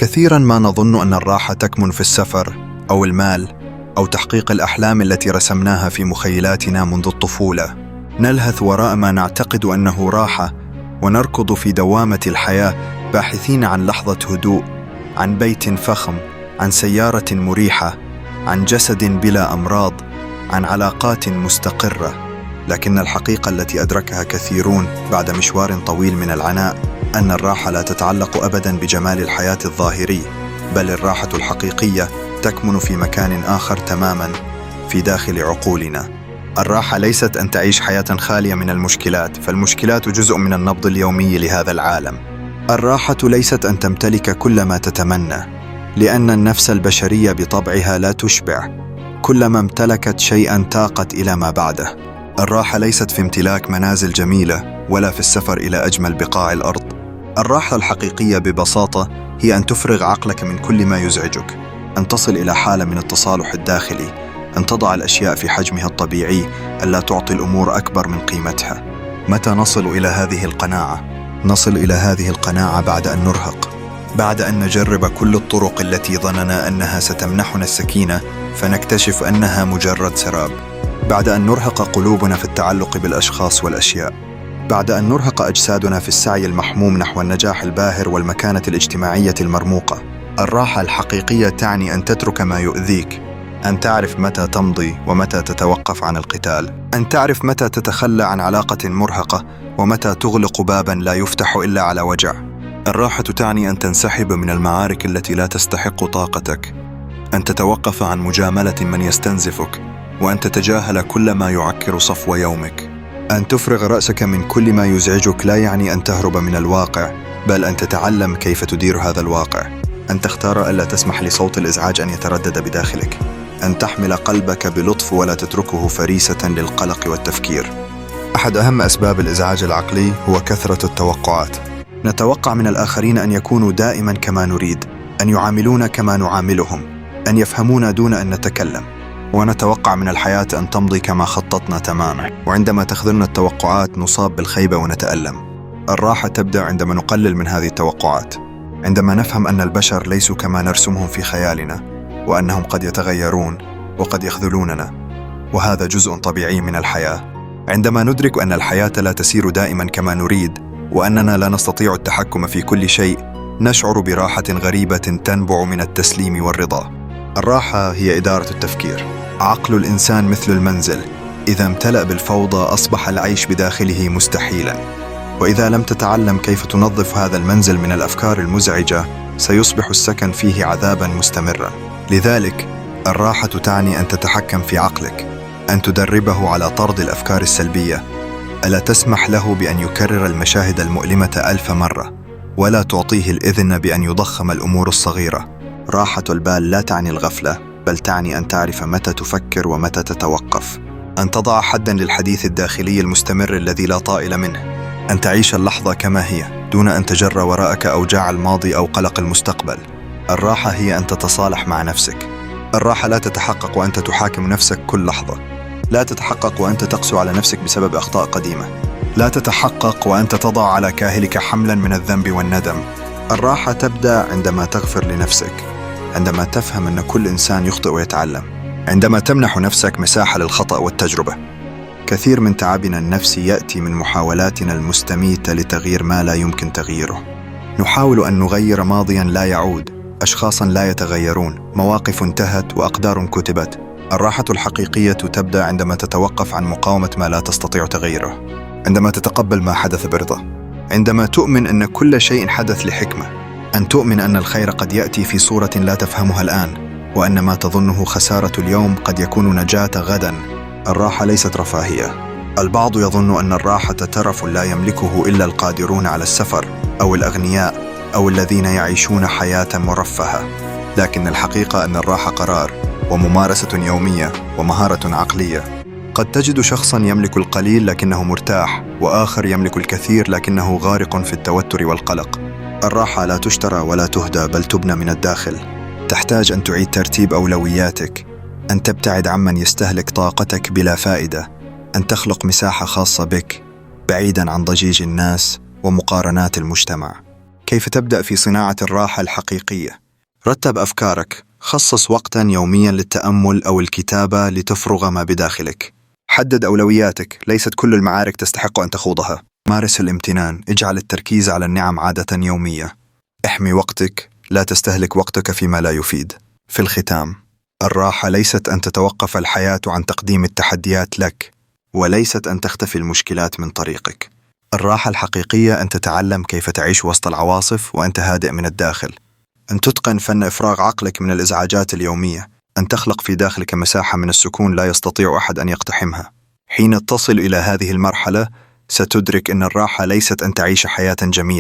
كثيرا ما نظن أن الراحة تكمن في السفر أو المال أو تحقيق الأحلام التي رسمناها في مخيلاتنا منذ الطفولة. نلهث وراء ما نعتقد أنه راحة ونركض في دوامة الحياة باحثين عن لحظة هدوء، عن بيت فخم، عن سيارة مريحة، عن جسد بلا أمراض، عن علاقات مستقرة. لكن الحقيقة التي أدركها كثيرون بعد مشوار طويل من العناء أن الراحة لا تتعلق أبداً بجمال الحياة الظاهري، بل الراحة الحقيقية تكمن في مكان آخر تماماً، في داخل عقولنا. الراحة ليست أن تعيش حياة خالية من المشكلات، فالمشكلات جزء من النبض اليومي لهذا العالم. الراحة ليست أن تمتلك كل ما تتمنى، لأن النفس البشرية بطبعها لا تشبع، كلما امتلكت شيئاً تاقت إلى ما بعده. الراحة ليست في امتلاك منازل جميلة ولا في السفر إلى أجمل بقاع الأرض. الراحة الحقيقية ببساطة هي أن تفرغ عقلك من كل ما يزعجك، أن تصل إلى حالة من التصالح الداخلي، أن تضع الأشياء في حجمها الطبيعي، ألا تعطي الأمور أكبر من قيمتها. متى نصل إلى هذه القناعة؟ نصل إلى هذه القناعة بعد أن نرهق، بعد أن نجرب كل الطرق التي ظننا أنها ستمنحنا السكينة فنكتشف أنها مجرد سراب، بعد أن نرهق قلوبنا في التعلق بالأشخاص والأشياء، بعد أن نرهق أجسادنا في السعي المحموم نحو النجاح الباهر والمكانة الاجتماعية المرموقة. الراحة الحقيقية تعني أن تترك ما يؤذيك، أن تعرف متى تمضي ومتى تتوقف عن القتال، أن تعرف متى تتخلى عن علاقة مرهقة ومتى تغلق باباً لا يفتح إلا على وجع. الراحة تعني أن تنسحب من المعارك التي لا تستحق طاقتك، أن تتوقف عن مجاملة من يستنزفك، وأن تتجاهل كل ما يعكر صفو يومك. أن تفرغ رأسك من كل ما يزعجك لا يعني أن تهرب من الواقع، بل أن تتعلم كيف تدير هذا الواقع. أن تختار ألا تسمح لصوت الإزعاج أن يتردد بداخلك. أن تحمل قلبك بلطف ولا تتركه فريسة للقلق والتفكير. أحد أهم أسباب الإزعاج العقلي هو كثرة التوقعات. نتوقع من الآخرين أن يكونوا دائما كما نريد، أن يعاملونا كما نعاملهم، أن يفهمونا دون أن نتكلم، ونتوقع من الحياة أن تمضي كما خططنا تماما. وعندما تخذلنا التوقعات نصاب بالخيبة ونتألم. الراحة تبدأ عندما نقلل من هذه التوقعات، عندما نفهم أن البشر ليسوا كما نرسمهم في خيالنا، وأنهم قد يتغيرون وقد يخذلوننا، وهذا جزء طبيعي من الحياة. عندما ندرك أن الحياة لا تسير دائما كما نريد، وأننا لا نستطيع التحكم في كل شيء، نشعر براحة غريبة تنبع من التسليم والرضا. الراحة هي إدارة التفكير. عقل الإنسان مثل المنزل، إذا امتلأ بالفوضى أصبح العيش بداخله مستحيلا، وإذا لم تتعلم كيف تنظف هذا المنزل من الأفكار المزعجة سيصبح السكن فيه عذابا مستمرا. لذلك الراحة تعني أن تتحكم في عقلك، أن تدربه على طرد الأفكار السلبية، ألا تسمح له بأن يكرر المشاهد المؤلمة 1000 مرة، ولا تعطيه الإذن بأن يضخم الأمور الصغيرة. راحة البال لا تعني الغفلة، بل تعني أن تعرف متى تفكر ومتى تتوقف، أن تضع حداً للحديث الداخلي المستمر الذي لا طائل منه، أن تعيش اللحظة كما هي دون أن تجر وراءك أوجاع الماضي أو قلق المستقبل. الراحة هي أن تتصالح مع نفسك. الراحة لا تتحقق وأنت تحاكم نفسك كل لحظة، لا تتحقق وأنت تقسو على نفسك بسبب أخطاء قديمة، لا تتحقق وأنت تضع على كاهلك حملاً من الذنب والندم. الراحة تبدأ عندما تغفر لنفسك، عندما تفهم أن كل إنسان يخطئ ويتعلم، عندما تمنح نفسك مساحة للخطأ والتجربة. كثير من تعبنا النفسي يأتي من محاولاتنا المستميتة لتغيير ما لا يمكن تغييره. نحاول أن نغير ماضيا لا يعود، أشخاصا لا يتغيرون، مواقف انتهت وأقدار كتبت. الراحة الحقيقية تبدأ عندما تتوقف عن مقاومة ما لا تستطيع تغييره، عندما تتقبل ما حدث برضا، عندما تؤمن أن كل شيء حدث لحكمة، أن تؤمن أن الخير قد يأتي في صورة لا تفهمها الآن، وأن ما تظنه خسارة اليوم قد يكون نجاة غدا. الراحة ليست رفاهية. البعض يظن أن الراحة ترف لا يملكه إلا القادرون على السفر أو الأغنياء أو الذين يعيشون حياة مرفهة، لكن الحقيقة أن الراحة قرار وممارسة يومية ومهارة عقلية. قد تجد شخصاً يملك القليل لكنه مرتاح، وآخر يملك الكثير لكنه غارق في التوتر والقلق. الراحة لا تشترى ولا تهدى، بل تبنى من الداخل. تحتاج أن تعيد ترتيب أولوياتك، أن تبتعد عمن يستهلك طاقتك بلا فائدة، أن تخلق مساحة خاصة بك بعيداً عن ضجيج الناس ومقارنات المجتمع. كيف تبدأ في صناعة الراحة الحقيقية؟ رتب أفكارك، خصص وقتا يوميا للتأمل أو الكتابة لتفرغ ما بداخلك. حدد أولوياتك، ليست كل المعارك تستحق أن تخوضها. مارس الامتنان، اجعل التركيز على النعم عادة يومية. احمي وقتك، لا تستهلك وقتك فيما لا يفيد. في الختام، الراحة ليست أن تتوقف الحياة عن تقديم التحديات لك، وليست أن تختفي المشكلات من طريقك. الراحة الحقيقية أن تتعلم كيف تعيش وسط العواصف وأنت هادئ من الداخل، أن تتقن فن إفراغ عقلك من الإزعاجات اليومية، أن تخلق في داخلك مساحة من السكون لا يستطيع أحد أن يقتحمها. حين تصل إلى هذه المرحلة ستدرك أن الراحة ليست أن تعيش حياة جميلة،